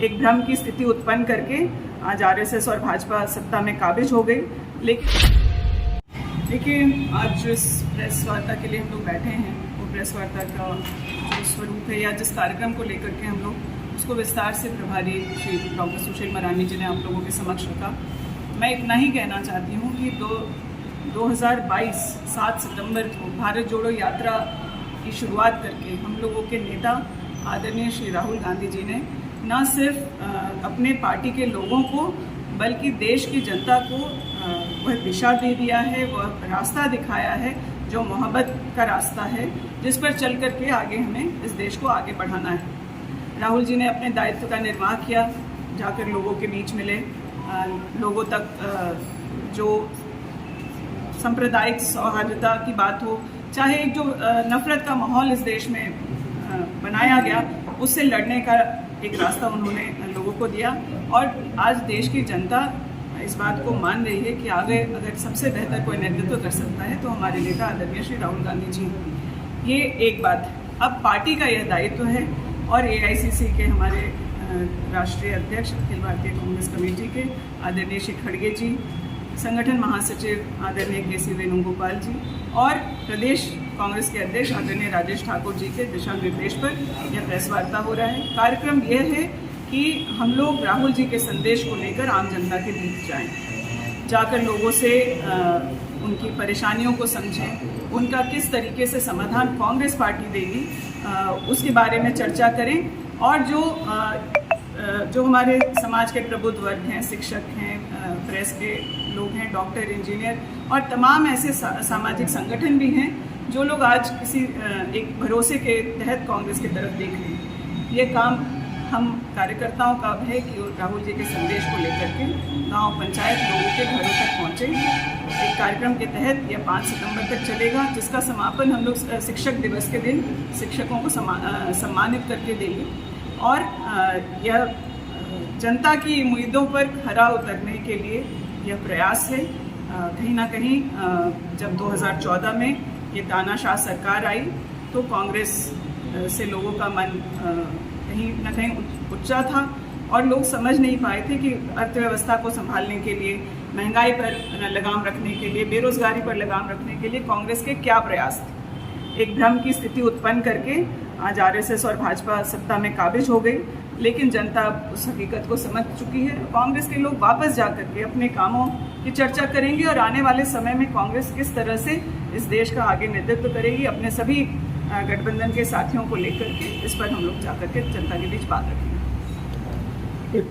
एक भ्रम की स्थिति उत्पन्न करके आज आरएसएस और भाजपा सत्ता में काबिज हो गई। लेकिन आज जिस प्रेस वार्ता के लिए हम लोग बैठे हैं वो प्रेस वार्ता का जो स्वरूप है या जिस कार्यक्रम को लेकर के हम लोग उसको विस्तार से प्रभारी श्री डॉक्टर सुशील मरानी जी ने आप लोगों के समक्ष रखा। मैं इतना ही कहना चाहती हूँ कि 2022 7 सितंबर को भारत जोड़ो यात्रा की शुरुआत करके हम लोगों के नेता आदरणीय श्री राहुल गांधी जी ने न सिर्फ अपने पार्टी के लोगों को बल्कि देश की जनता को वह दिशा दे दिया है, वह रास्ता दिखाया है जो मोहब्बत का रास्ता है जिस पर चल करके आगे हमें इस देश को आगे बढ़ाना है। राहुल जी ने अपने दायित्व का निर्वाह किया, जाकर लोगों के बीच मिले, लोगों तक जो सांप्रदायिक सौहार्दता की बात हो, चाहे एक जो नफरत का माहौल इस देश में बनाया गया उससे लड़ने का एक रास्ता उन्होंने लोगों को दिया। और आज देश की जनता इस बात को मान रही है कि आगे अगर सबसे बेहतर कोई नेतृत्व कर सकता है तो हमारे नेता आदरणीय श्री राहुल गांधी जी। ये एक बात। अब पार्टी का यह दायित्व है और एआईसीसी के हमारे राष्ट्रीय अध्यक्ष अखिल भारतीय कांग्रेस कमेटी के आदरणीय श्री खड़गे जी, संगठन महासचिव आदरणीय केसी वेणुगोपाल जी और प्रदेश कांग्रेस के अध्यक्ष आदरणीय राजेश ठाकुर जी के दिशा निर्देश पर यह प्रेस वार्ता हो रहा है। कार्यक्रम यह है कि हम लोग राहुल जी के संदेश को लेकर आम जनता के बीच जाएं, जाकर लोगों से उनकी परेशानियों को समझें, उनका किस तरीके से समाधान कांग्रेस पार्टी देगी उसके बारे में चर्चा करें। और जो हमारे समाज के प्रबुद्ध वर्ग हैं, शिक्षक हैं, प्रेस के लोग हैं, डॉक्टर, इंजीनियर और तमाम ऐसे सामाजिक संगठन भी हैं जो लोग आज किसी एक भरोसे के तहत कांग्रेस की तरफ देख रहे हैं। ये काम हम कार्यकर्ताओं का है कि राहुल जी के संदेश को लेकर के गांव पंचायत लोगों के घरों तक पहुँचे। एक कार्यक्रम के तहत यह 5 सितंबर तक चलेगा जिसका समापन हम लोग शिक्षक दिवस के दिन शिक्षकों को सम्मानित करके देंगे। और यह जनता की उम्मीदों पर खरा उतरने के लिए यह प्रयास है। कहीं ना कहीं जब 2014 में ये तानाशाह सरकार आई तो कांग्रेस से लोगों का मन कहीं ना कहीं उच्चा था और लोग समझ नहीं पाए थे कि अर्थव्यवस्था को संभालने के लिए, महंगाई पर लगाम रखने के लिए, बेरोजगारी पर लगाम रखने के लिए कांग्रेस के क्या प्रयास थे। एक भ्रम की स्थिति उत्पन्न करके आज आरएसएस और भाजपा सत्ता में काबिज हो गई। लेकिन जनता उस हकीकत को समझ चुकी है। कांग्रेस के लोग वापस जाकर के अपने कामों की चर्चा करेंगे और आने वाले समय में कांग्रेस किस तरह से इस देश का आगे नेतृत्व करेगी अपने सभी गठबंधन के साथियों को लेकर के, इस पर हम लोग जाकर के जनता के बीच बात रखेंगे।